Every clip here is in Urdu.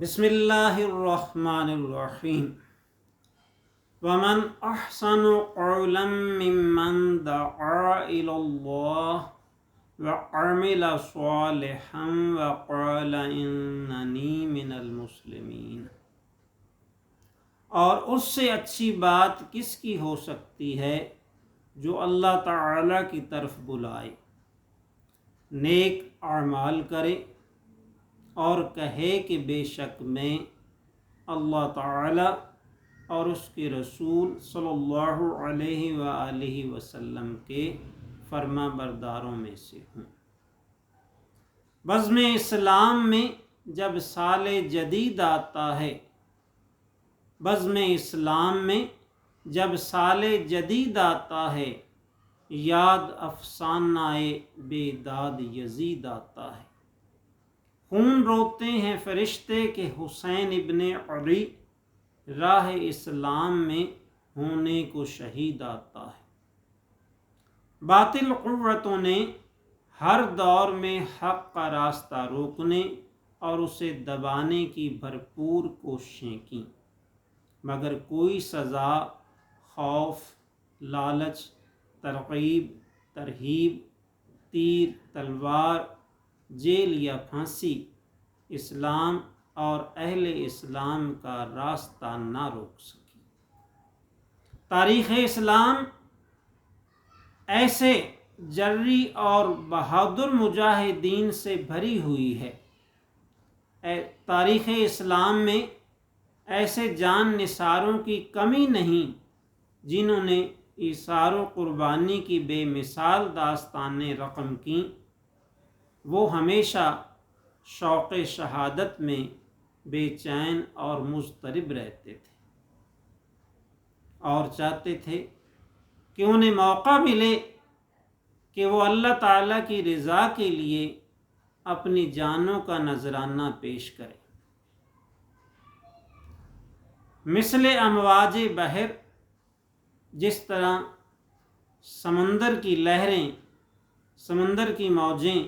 بسم اللہ الرحمن الرحیم ومن احسن قولا ممن دعا الی اللہ وعمل صالحا وقال اننی من المسلمین۔ اور اس سے اچھی بات کس کی ہو سکتی ہے جو اللہ تعالی کی طرف بلائے، نیک اعمال کرے اور کہے کہ بے شک میں اللہ تعالی اور اس کے رسول صلی اللہ علیہ وآلہ وسلم کے فرما برداروں میں سے ہوں۔ بزم اسلام میں جب سال جدید آتا ہے، بزم اسلام میں جب سال جدید آتا ہے، یاد افسانہ بیداد یزید آتا ہے۔ خون روتے ہیں فرشتے کہ حسین ابن علی راہ اسلام میں ہونے کو شہید آتا ہے۔ باطل قوتوں نے ہر دور میں حق کا راستہ روکنے اور اسے دبانے کی بھرپور کوششیں کیں، مگر کوئی سزا، خوف، لالچ، ترغیب، ترہیب، تیر، تلوار، جیل یا پھانسی اسلام اور اہل اسلام کا راستہ نہ روک سکی۔ تاریخ اسلام ایسے جری اور بہادر مجاہدین سے بھری ہوئی ہے۔ تاریخ اسلام میں ایسے جان نثاروں کی کمی نہیں جنہوں نے ایثار و قربانی کی بے مثال داستانیں رقم کیں۔ وہ ہمیشہ شوق شہادت میں بے چین اور مضطرب رہتے تھے اور چاہتے تھے کہ انہیں موقع ملے کہ وہ اللہ تعالیٰ کی رضا کے لیے اپنی جانوں کا نذرانہ پیش کریں۔ مثل امواج بحر، جس طرح سمندر کی لہریں، سمندر کی موجیں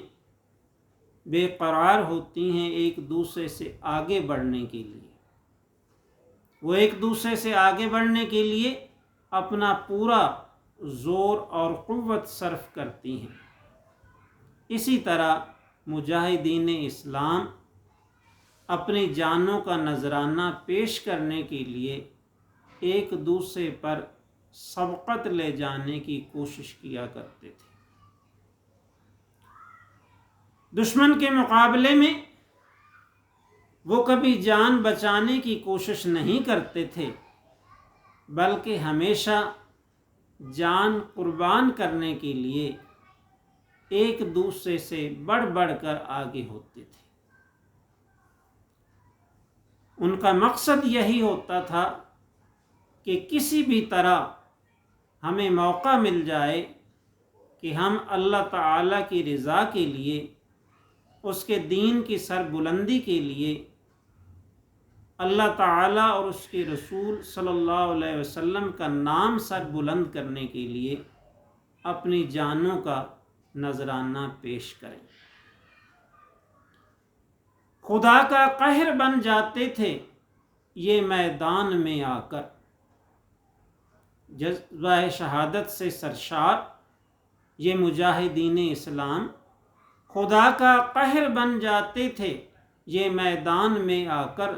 بے قرار ہوتی ہیں ایک دوسرے سے آگے بڑھنے کے لیے، وہ ایک دوسرے سے آگے بڑھنے کے لیے اپنا پورا زور اور قوت صرف کرتی ہیں، اسی طرح مجاہدین اسلام اپنی جانوں کا نذرانہ پیش کرنے کے لیے ایک دوسرے پر سبقت لے جانے کی کوشش کیا کرتے تھے۔ دشمن کے مقابلے میں وہ کبھی جان بچانے کی کوشش نہیں کرتے تھے، بلکہ ہمیشہ جان قربان کرنے کے لیے ایک دوسرے سے بڑھ بڑھ کر آگے ہوتے تھے۔ ان کا مقصد یہی ہوتا تھا کہ کسی بھی طرح ہمیں موقع مل جائے کہ ہم اللہ تعالیٰ کی رضا کے لیے، اس کے دین کی سربلندی کے لیے، اللہ تعالیٰ اور اس کے رسول صلی اللہ علیہ وسلم کا نام سر بلند کرنے کے لیے اپنی جانوں کا نذرانہ پیش کریں۔ خدا کا قہر بن جاتے تھے یہ میدان میں آ کر، جذبہ شہادت سے سرشار یہ مجاہدین اسلام خدا کا قہر بن جاتے تھے یہ میدان میں آ کر،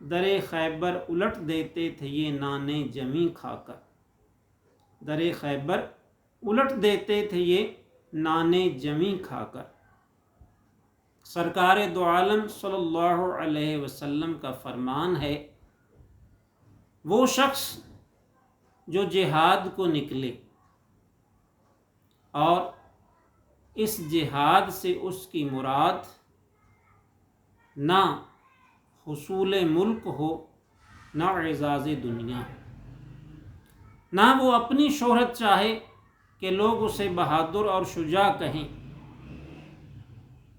در خیبر الٹ دیتے تھے یہ نانے جمی کھا کر، در خیبر الٹ دیتے تھے یہ نانے جمی کھا کر۔ سرکار دو عالم صلی اللہ علیہ وسلم کا فرمان ہے، وہ شخص جو جہاد کو نکلے اور اس جہاد سے اس کی مراد نہ حصول ملک ہو، نہ اعزاز دنیا ہو، نہ وہ اپنی شہرت چاہے کہ لوگ اسے بہادر اور شجاع کہیں،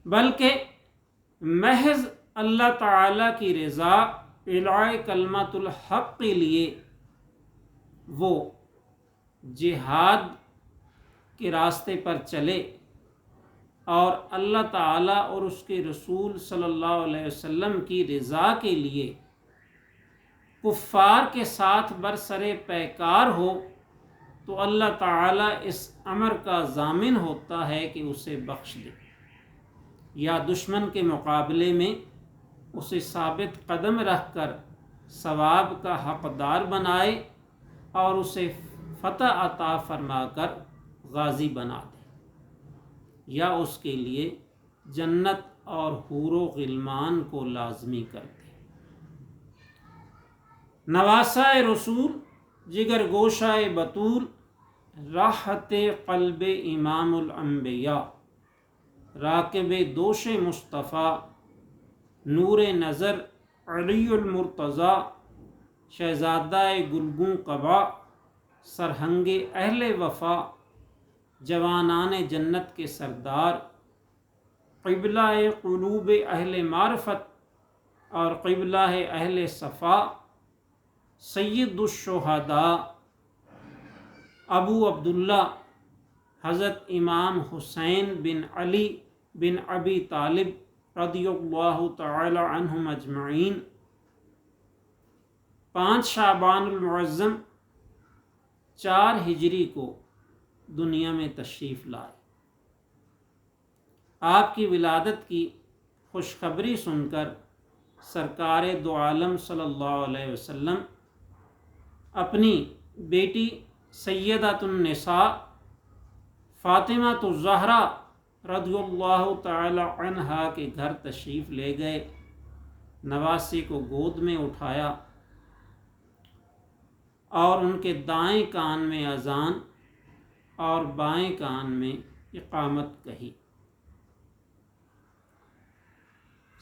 بلکہ محض اللہ تعالیٰ کی رضا، اعلاء کلمۃ الحق کے لیے وہ جہاد کے راستے پر چلے اور اللہ تعالیٰ اور اس کے رسول صلی اللہ علیہ وسلم کی رضا کے لیے کفار کے ساتھ برسر پیکار ہو تو اللہ تعالیٰ اس امر کا ضامن ہوتا ہے کہ اسے بخش دے، یا دشمن کے مقابلے میں اسے ثابت قدم رکھ کر ثواب کا حقدار بنائے اور اسے فتح عطا فرما کر غازی بنا دے، یا اس کے لیے جنت اور حور و غلمان کو لازمی کر دے۔ نواسہ رسول، جگر گوشہ بطول، راحت قلب امام الانبیاء، راکب دوش مصطفیٰ، نور نظر علی المرتضیٰ، شہزادہ گلگوں قبا، سرہنگ اہل وفا، جوانان جنت کے سردار، قبلہ قلوب اہل معرفت اور قبلہ اہل صفا، سید الشہداء ابو عبداللہ حضرت امام حسین بن علی بن ابی طالب رضی اللہ تعالی عنہم اجمعین، 5 شعبان المعظم 4 ہجری کو دنیا میں تشریف لائے۔ آپ کی ولادت کی خوشخبری سن کر سرکار دو عالم صلی اللہ علیہ وسلم اپنی بیٹی سیدۃ النساء فاطمہ الزہرا رضی اللہ تعالی عنہا کے گھر تشریف لے گئے، نواسے کو گود میں اٹھایا اور ان کے دائیں کان میں اذان اور بائیں کان میں اقامت کہی۔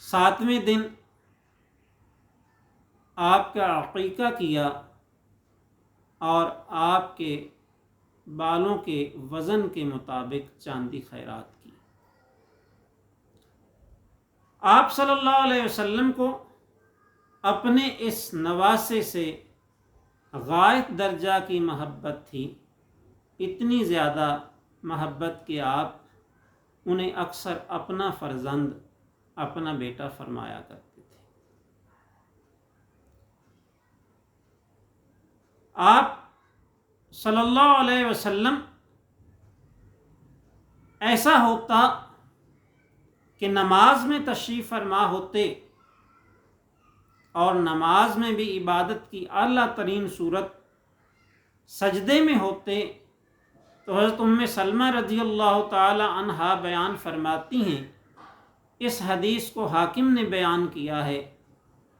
7ویں دن آپ کا عقیقہ کیا اور آپ کے بالوں کے وزن کے مطابق چاندی خیرات کی۔ آپ صلی اللہ علیہ وسلم کو اپنے اس نواسے سے غایت درجہ کی محبت تھی، اتنی زیادہ محبت کہ آپ انہیں اکثر اپنا فرزند، اپنا بیٹا فرمایا کرتے تھے۔ آپ صلی اللہ علیہ وسلم ایسا ہوتا کہ نماز میں تشریف فرما ہوتے اور نماز میں بھی عبادت کی اعلیٰ ترین صورت سجدے میں ہوتے تو حضرت ام سلمہ رضی اللہ تعالی عنہا بیان فرماتی ہیں، اس حدیث کو حاکم نے بیان کیا ہے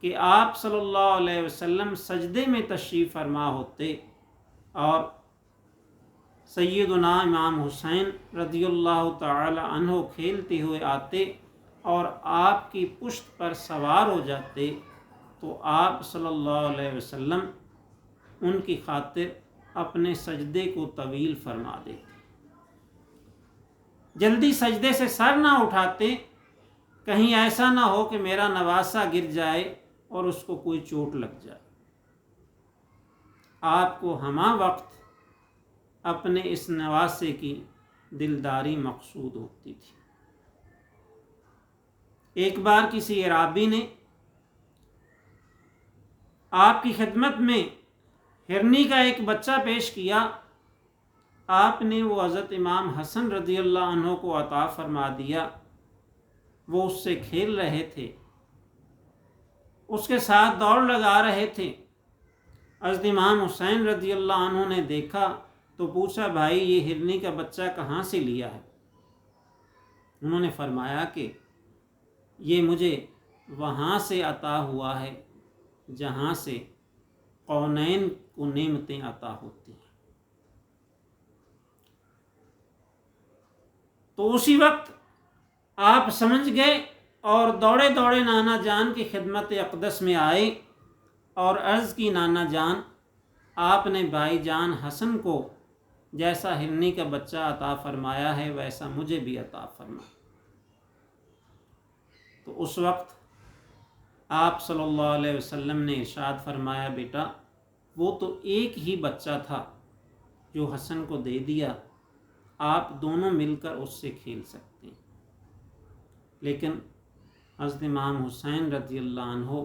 کہ آپ صلی اللہ علیہ وسلم سجدے میں تشریف فرما ہوتے اور سیدنا امام حسین رضی اللہ تعالی عنہ کھیلتے ہوئے آتے اور آپ کی پشت پر سوار ہو جاتے تو آپ صلی اللہ علیہ وسلم ان کی خاطر اپنے سجدے کو طویل فرما دیتے، جلدی سجدے سے سر نہ اٹھاتے، کہیں ایسا نہ ہو کہ میرا نواسہ گر جائے اور اس کو کوئی چوٹ لگ جائے۔ آپ کو ہمہ وقت اپنے اس نواسے کی دلداری مقصود ہوتی تھی۔ ایک بار کسی اعرابی نے آپ کی خدمت میں ہرنی کا ایک بچہ پیش کیا، آپ نے وہ حضرت امام حسن رضی اللہ عنہ کو عطا فرما دیا۔ وہ اس سے کھیل رہے تھے، اس کے ساتھ دوڑ لگا رہے تھے۔ حضرت امام حسین رضی اللہ عنہ نے دیکھا تو پوچھا، بھائی یہ ہرنی کا بچہ کہاں سے لیا ہے؟ انہوں نے فرمایا کہ یہ مجھے وہاں سے عطا ہوا ہے جہاں سے کونین کو نعمتیں عطا ہوتی ہیں۔ تو اسی وقت آپ سمجھ گئے اور دوڑے دوڑے نانا جان کی خدمت اقدس میں آئے اور عرض کی، نانا جان آپ نے بھائی جان حسن کو جیسا ہرنی کا بچہ عطا فرمایا ہے ویسا مجھے بھی عطا فرما۔ تو اس وقت آپ صلی اللہ علیہ وسلم نے ارشاد فرمایا، بیٹا وہ تو ایک ہی بچہ تھا جو حسن کو دے دیا، آپ دونوں مل کر اس سے کھیل سکتے ہیں۔ لیکن حضرت امام حسین رضی اللہ عنہ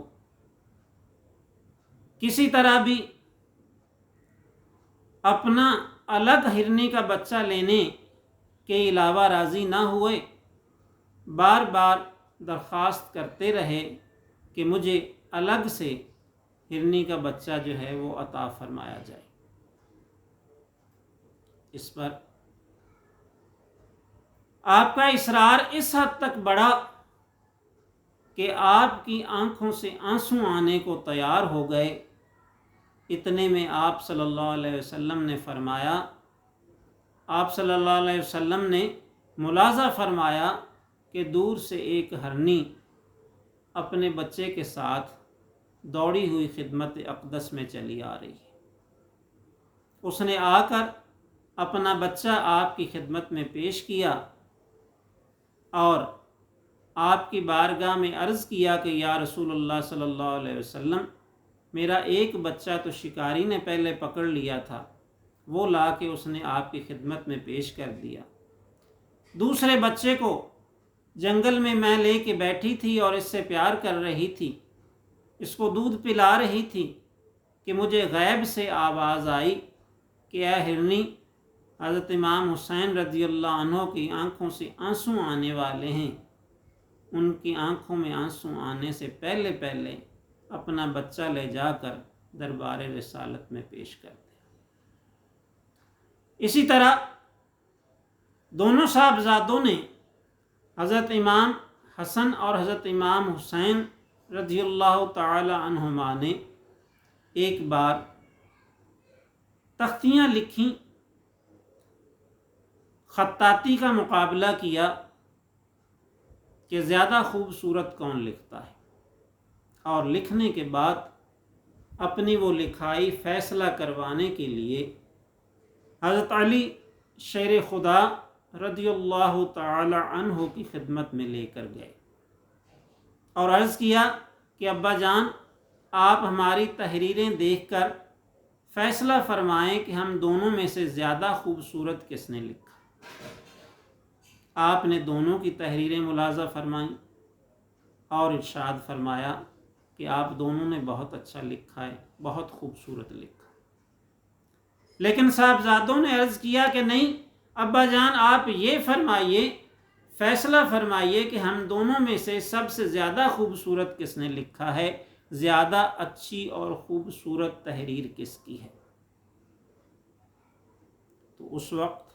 کسی طرح بھی اپنا الگ ہرنی کا بچہ لینے کے علاوہ راضی نہ ہوئے، بار بار درخواست کرتے رہے کہ مجھے الگ سے ہرنی کا بچہ جو ہے وہ عطا فرمایا جائے۔ اس پر آپ کا اصرار اس حد تک بڑھا کہ آپ کی آنکھوں سے آنسو آنے کو تیار ہو گئے۔ اتنے میں آپ صلی اللہ علیہ وسلم نے فرمایا، آپ صلی اللہ علیہ وسلم نے ملاحظہ فرمایا کہ دور سے ایک ہرنی اپنے بچے کے ساتھ دوڑی ہوئی خدمت اقدس میں چلی آ رہی ہے۔ اس نے آ کر اپنا بچہ آپ کی خدمت میں پیش کیا اور آپ کی بارگاہ میں عرض کیا کہ یا رسول اللہ صلی اللہ علیہ وسلم، میرا ایک بچہ تو شکاری نے پہلے پکڑ لیا تھا، وہ لا کے اس نے آپ کی خدمت میں پیش کر دیا۔ دوسرے بچے کو جنگل میں میں لے کے بیٹھی تھی اور اس سے پیار کر رہی تھی، اس کو دودھ پلا رہی تھی کہ مجھے غیب سے آواز آئی کہ اے ہرنی، حضرت امام حسین رضی اللہ عنہ کی آنکھوں سے آنسو آنے والے ہیں، ان کی آنکھوں میں آنسو آنے سے پہلے پہلے اپنا بچہ لے جا کر دربار رسالت میں پیش کر دے۔ اسی طرح دونوں صاحبزادوں نے حضرت امام حسن اور حضرت امام حسین رضی اللہ تعالی عنہما نے ایک بار تختیاں لکھیں، خطاطی کا مقابلہ کیا کہ زیادہ خوبصورت کون لکھتا ہے، اور لکھنے کے بعد اپنی وہ لکھائی فیصلہ کروانے کے لیے حضرت علی شیر خدا رضی اللہ تعالی عنہ کی خدمت میں لے کر گئے اور عرض کیا کہ ابا جان، آپ ہماری تحریریں دیکھ کر فیصلہ فرمائیں کہ ہم دونوں میں سے زیادہ خوبصورت کس نے لکھا۔ آپ نے دونوں کی تحریریں ملاحظہ فرمائیں اور ارشاد فرمایا کہ آپ دونوں نے بہت اچھا لکھا ہے، بہت خوبصورت لکھا۔ لیکن صاحبزادوں نے عرض کیا کہ نہیں ابا جان، آپ یہ فرمائیے، فیصلہ فرمائیے کہ ہم دونوں میں سے سب سے زیادہ خوبصورت کس نے لکھا ہے، زیادہ اچھی اور خوبصورت تحریر کس کی ہے۔ تو اس وقت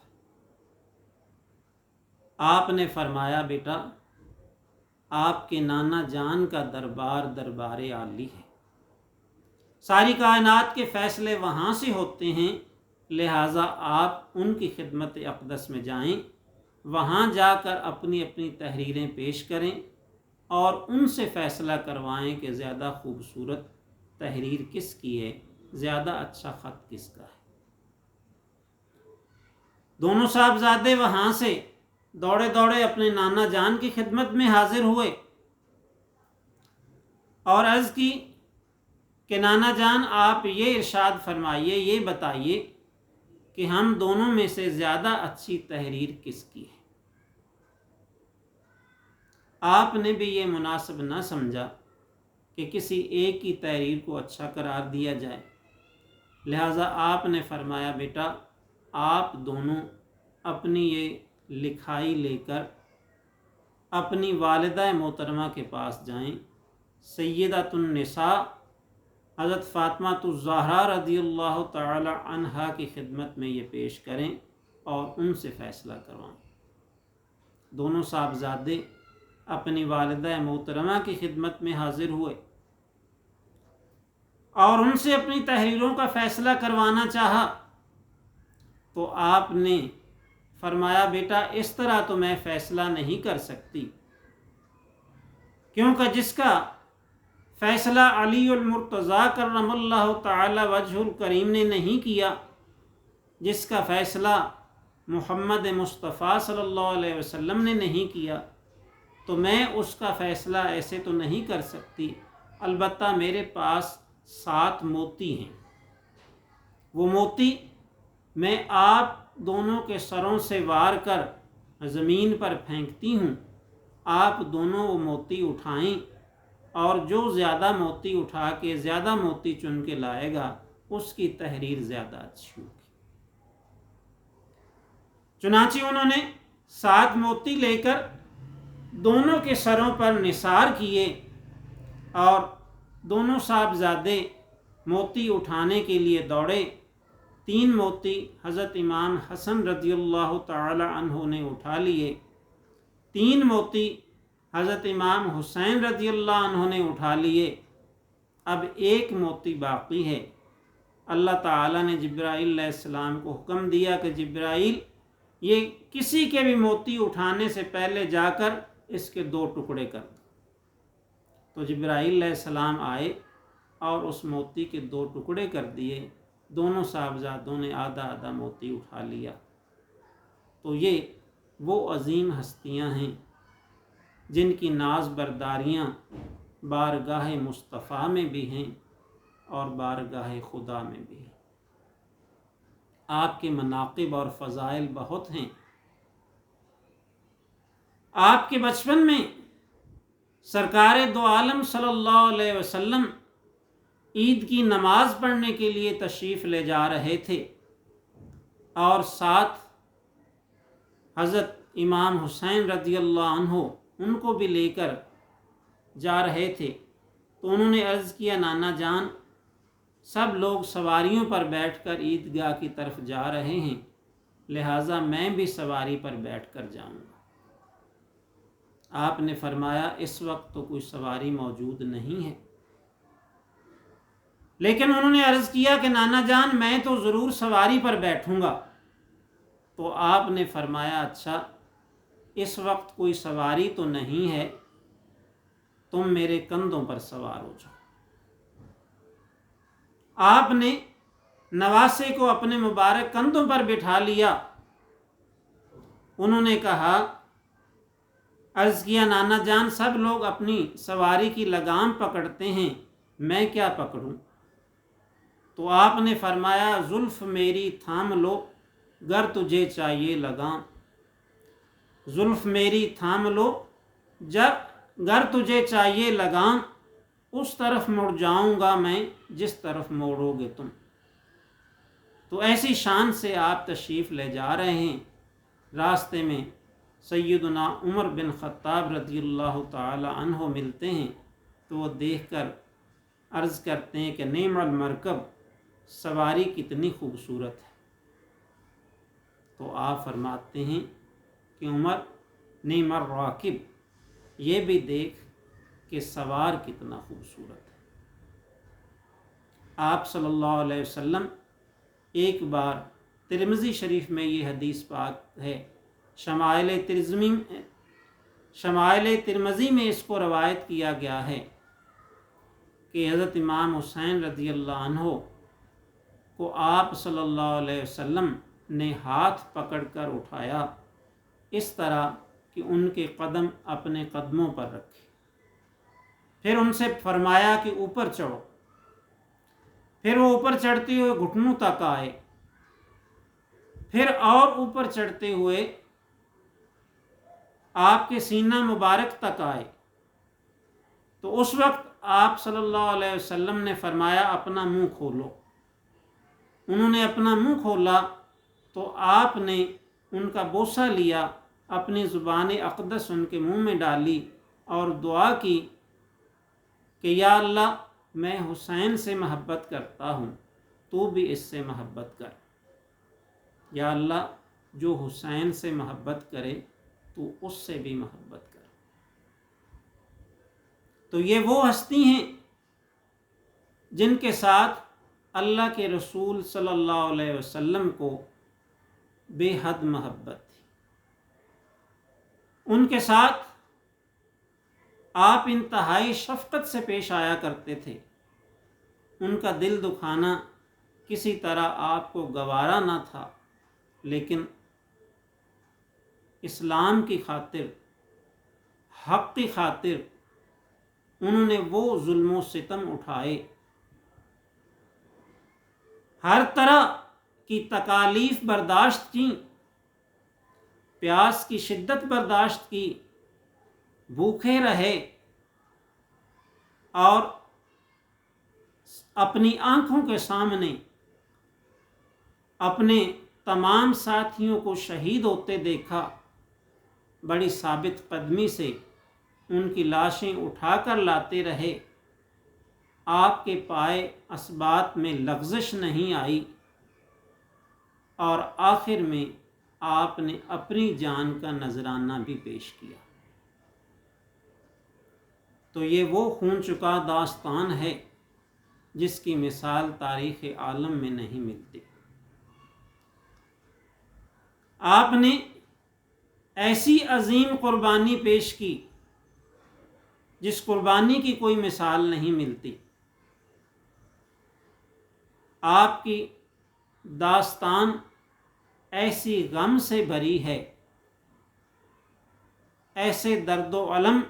آپ نے فرمایا، بیٹا، آپ کے نانا جان کا دربار دربار عالی ہے، ساری کائنات کے فیصلے وہاں سے ہوتے ہیں، لہٰذا آپ ان کی خدمت اقدس میں جائیں، وہاں جا کر اپنی اپنی تحریریں پیش کریں اور ان سے فیصلہ کروائیں کہ زیادہ خوبصورت تحریر کس کی ہے، زیادہ اچھا خط کس کا ہے۔ دونوں صاحبزادے وہاں سے دوڑے دوڑے اپنے نانا جان کی خدمت میں حاضر ہوئے اور عرض کی کہ نانا جان، آپ یہ ارشاد فرمائیے، یہ بتائیے کہ ہم دونوں میں سے زیادہ اچھی تحریر کس کی ہے۔ آپ نے بھی یہ مناسب نہ سمجھا کہ کسی ایک کی تحریر کو اچھا قرار دیا جائے، لہٰذا آپ نے فرمایا، بیٹا، آپ دونوں اپنی یہ لکھائی لے کر اپنی والدہ محترمہ کے پاس جائیں، سیدۃ النساء حضرت فاطمہ الزہرا رضی اللہ تعالی عنہا کی خدمت میں یہ پیش کریں اور ان سے فیصلہ کروائیں۔ دونوں صاحبزادے اپنی والدہ محترمہ کی خدمت میں حاضر ہوئے اور ان سے اپنی تحریروں کا فیصلہ کروانا چاہا، تو آپ نے فرمایا، بیٹا، اس طرح تو میں فیصلہ نہیں کر سکتی، کیونکہ جس کا فیصلہ علی المرتضیٰ کرم اللہ تعالی وجہ الکریم نے نہیں کیا، جس کا فیصلہ محمد مصطفیٰ صلی اللہ علیہ وسلم نے نہیں کیا، تو میں اس کا فیصلہ ایسے تو نہیں کر سکتی۔ البتہ میرے پاس 7 موتی ہیں، وہ موتی میں آپ دونوں کے سروں سے وار کر زمین پر پھینکتی ہوں، آپ دونوں وہ موتی اٹھائیں اور جو زیادہ موتی اٹھا کے زیادہ موتی چن کے لائے گا اس کی تحریر زیادہ اچھی ہوگی۔ چنانچہ انہوں نے 7 موتی لے کر دونوں کے سروں پر نثار کیے اور دونوں صاحبزادے موتی اٹھانے کے لیے دوڑے۔ 3 موتی حضرت امام حسن رضی اللہ تعالی عنہ نے اٹھا لیے، 3 موتی حضرت امام حسین رضی اللہ عنہ نے اٹھا لیے۔ اب 1 موتی باقی ہے۔ اللہ تعالیٰ نے جبرائیل علیہ السلام کو حکم دیا کہ جبرائیل یہ کسی کے بھی موتی اٹھانے سے پہلے جا کر اس کے 2 ٹکڑے کر دو۔ تو جبرائیل علیہ السلام آئے اور اس موتی کے 2 ٹکڑے کر دیے، دونوں صاحبزادوں نے آدھا آدھا موتی اٹھا لیا۔ تو یہ وہ عظیم ہستیاں ہیں جن کی ناز برداریاں بارگاہ مصطفیٰ میں بھی ہیں اور بارگاہ خدا میں بھی ہیں۔ آپ کے مناقب اور فضائل بہت ہیں۔ آپ کے بچپن میں سرکار دو عالم صلی اللہ علیہ وسلم عید کی نماز پڑھنے کے لیے تشریف لے جا رہے تھے اور ساتھ حضرت امام حسین رضی اللہ عنہ ان کو بھی لے کر جا رہے تھے۔ تو انہوں نے عرض کیا، نانا جان سب لوگ سواریوں پر بیٹھ کر عیدگاہ کی طرف جا رہے ہیں، لہٰذا میں بھی سواری پر بیٹھ کر جاؤں گا۔ آپ نے فرمایا اس وقت تو کوئی سواری موجود نہیں ہے، لیکن انہوں نے عرض کیا کہ نانا جان میں تو ضرور سواری پر بیٹھوں گا۔ تو آپ نے فرمایا اچھا اس وقت کوئی سواری تو نہیں ہے، تم میرے کندھوں پر سوار ہو جاؤ۔ آپ نے نواسے کو اپنے مبارک کندھوں پر بٹھا لیا۔ انہوں نے کہا، عرض کیا نانا جان سب لوگ اپنی سواری کی لگام پکڑتے ہیں، میں کیا پکڑوں؟ تو آپ نے فرمایا زلف میری تھام لو گر تجھے چاہیے لگام، زلف میری تھام لو گر تجھے چاہیے لگام، اس طرف مڑ جاؤں گا میں جس طرف موڑو گے تم۔ تو ایسی شان سے آپ تشریف لے جا رہے ہیں۔ راستے میں سیدنا عمر بن خطاب رضی اللہ تعالی عنہ ملتے ہیں تو وہ دیکھ کر عرض کرتے ہیں کہ نعم المرکب، سواری کتنی خوبصورت ہے۔ تو آپ فرماتے ہیں کہ عمر نعم الراکب، یہ بھی دیکھ کہ سوار کتنا خوبصورت ہے۔ آپ صلی اللہ علیہ وسلم ایک بار ترمذی شریف میں یہ حدیث پاک ہے، شمائل ترمذی میں اس کو روایت کیا گیا ہے کہ حضرت امام حسین رضی اللہ عنہ کو آپ صلی اللہ علیہ وسلم نے ہاتھ پکڑ کر اٹھایا، اس طرح کہ ان کے قدم اپنے قدموں پر رکھے، پھر ان سے فرمایا کہ اوپر چڑھو، پھر وہ اوپر چڑھتے ہوئے گھٹنوں تک آئے، پھر اور اوپر چڑھتے ہوئے آپ کے سینہ مبارک تک آئے۔ تو اس وقت آپ صلی اللہ علیہ وسلم نے فرمایا اپنا منہ کھولو۔ انہوں نے اپنا منہ کھولا تو آپ نے ان کا بوسہ لیا، اپنی زبان اقدس ان کے منہ میں ڈالی اور دعا کی کہ یا اللہ میں حسین سے محبت کرتا ہوں، تو بھی اس سے محبت کر۔ یا اللہ جو حسین سے محبت کرے تو اس سے بھی محبت کر۔ تو یہ وہ ہستی ہیں جن کے ساتھ اللہ کے رسول صلی اللہ علیہ وسلم کو بے حد محبت تھی۔ ان کے ساتھ آپ انتہائی شفقت سے پیش آیا کرتے تھے۔ ان کا دل دکھانا کسی طرح آپ کو گوارا نہ تھا، لیکن اسلام کی خاطر، حق کی خاطر انہوں نے وہ ظلم و ستم اٹھائے، ہر طرح کی تکالیف برداشت کی، پیاس کی شدت برداشت کی، بھوکے رہے اور اپنی آنکھوں کے سامنے اپنے تمام ساتھیوں کو شہید ہوتے دیکھا، بڑی ثابت قدمی سے ان کی لاشیں اٹھا کر لاتے رہے، آپ کے پائے اسبات میں لغزش نہیں آئی، اور آخر میں آپ نے اپنی جان کا نذرانہ بھی پیش کیا۔ تو یہ وہ خون چکا داستان ہے جس کی مثال تاریخ عالم میں نہیں ملتی۔ آپ نے ایسی عظیم قربانی پیش کی جس قربانی کی کوئی مثال نہیں ملتی۔ آپ کی داستان ایسی غم سے بھری ہے، ایسے درد و الم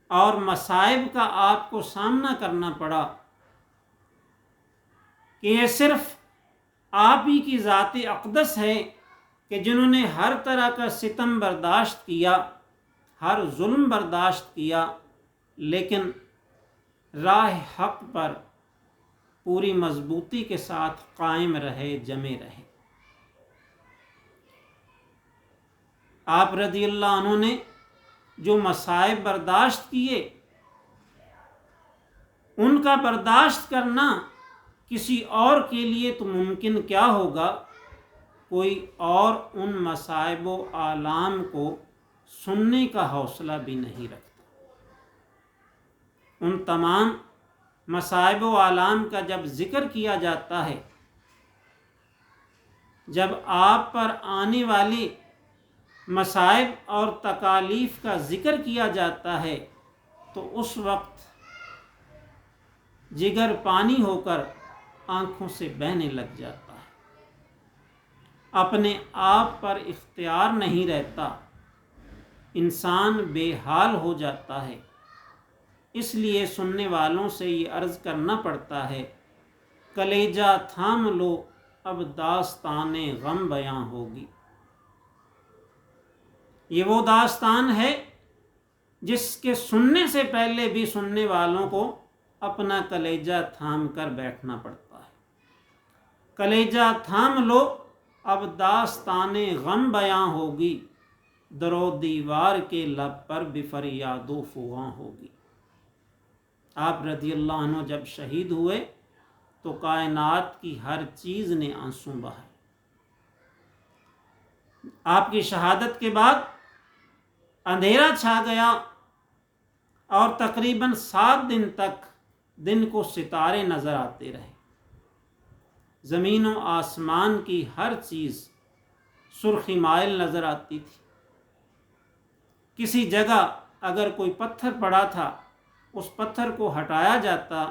اور مصائب کا آپ کو سامنا کرنا پڑا کہ یہ صرف آپ ہی کی ذات اقدس ہے کہ جنہوں نے ہر طرح کا ستم برداشت کیا، ہر ظلم برداشت کیا، لیکن راہ حق پر پوری مضبوطی کے ساتھ قائم رہے، جمے رہے۔ آپ رضی اللہ عنہ نے جو مصائب برداشت کیے، ان کا برداشت کرنا کسی اور کے لیے تو ممکن کیا ہوگا، کوئی اور ان مصائب و آلام کو سننے کا حوصلہ بھی نہیں رکھتا۔ ان تمام مصائب و آلام کا جب ذکر کیا جاتا ہے، جب آپ پر آنے والی مصائب اور تکالیف کا ذکر کیا جاتا ہے، تو اس وقت جگر پانی ہو کر آنکھوں سے بہنے لگ جاتا ہے، اپنے آپ پر اختیار نہیں رہتا، انسان بے حال ہو جاتا ہے۔ اس لیے سننے والوں سے یہ عرض کرنا پڑتا ہے، کلیجہ تھام لو اب داستان غم بیاں ہوگی۔ یہ وہ داستان ہے جس کے سننے سے پہلے بھی سننے والوں کو اپنا کلیجہ تھام کر بیٹھنا پڑتا ہے۔ کلیجہ تھام لو اب داستان غم بیاں ہوگی، در و دیوار کے لب پر بھی فریاد و فغاں ہوگی۔ آپ رضی اللہ عنہ جب شہید ہوئے تو کائنات کی ہر چیز نے آنسو بہائے۔ آپ کی شہادت کے بعد اندھیرا چھا گیا اور تقریباً 7 دن تک دن کو ستارے نظر آتے رہے۔ زمین و آسمان کی ہر چیز سرخی مائل نظر آتی تھی۔ کسی جگہ اگر کوئی پتھر پڑا تھا، اس پتھر کو ہٹایا جاتا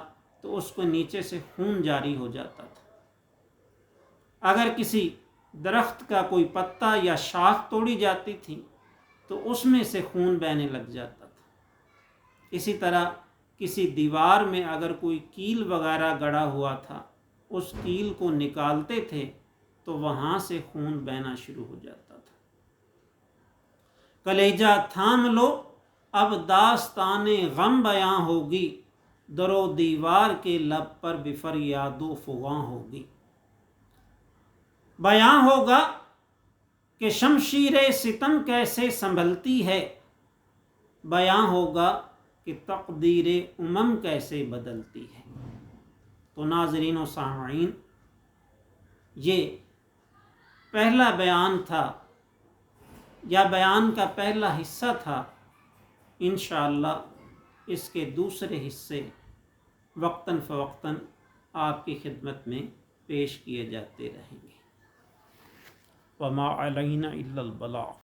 تو اس کو نیچے سے خون جاری ہو جاتا تھا۔ اگر کسی درخت کا کوئی پتا یا شاخ توڑی جاتی تھی تو اس میں سے خون بہنے لگ جاتا تھا۔ اسی طرح کسی دیوار میں اگر کوئی کیل وغیرہ گڑا ہوا تھا، اس کیل کو نکالتے تھے تو وہاں سے خون بہنا شروع ہو جاتا تھا۔ کلیجہ تھام لو اب داستان غم بیاں ہوگی، در و دیوار کے لب پر بھی فریاد و فغاں ہوگی۔ بیاں ہوگا کہ شمشیر ستم کیسے سنبھلتی ہے، بیاں ہوگا کہ تقدیر امم کیسے بدلتی ہے۔ تو ناظرین و سامعین، یہ پہلا بیان تھا یا بیان کا پہلا حصہ تھا۔ انشاءاللہ اس کے دوسرے حصے وقتاً فوقتاً آپ کی خدمت میں پیش کیے جاتے رہیں گے۔ وما علینا الا البلاغ۔